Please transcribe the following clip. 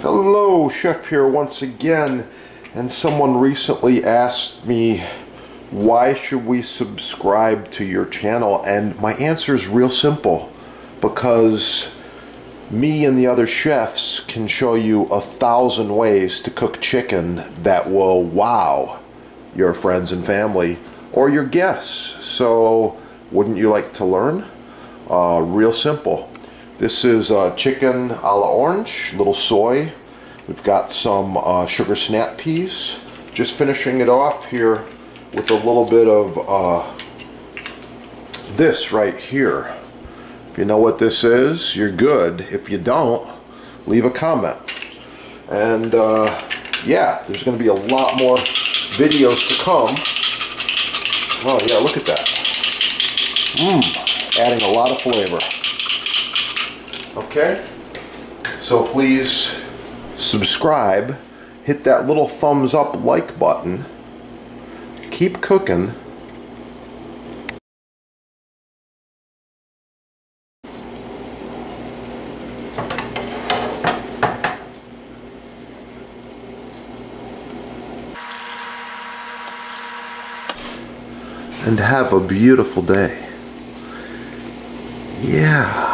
Hello, Chef here once again, and someone recently asked me why should we subscribe to your channel, and my answer is real simple: because me and the other chefs can show you 1,000 ways to cook chicken that will wow your friends and family or your guests. So wouldn't you like to learn? Real simple. This is chicken a la orange, little soy. We've got some sugar snap peas. Just finishing it off here with a little bit of this right here. If you know what this is, you're good. If you don't, leave a comment. And yeah, there's going to be a lot more videos to come. Oh yeah, look at that. Adding a lot of flavor. Okay, so please subscribe, hit that little thumbs up like button, keep cooking, and have a beautiful day. Yeah.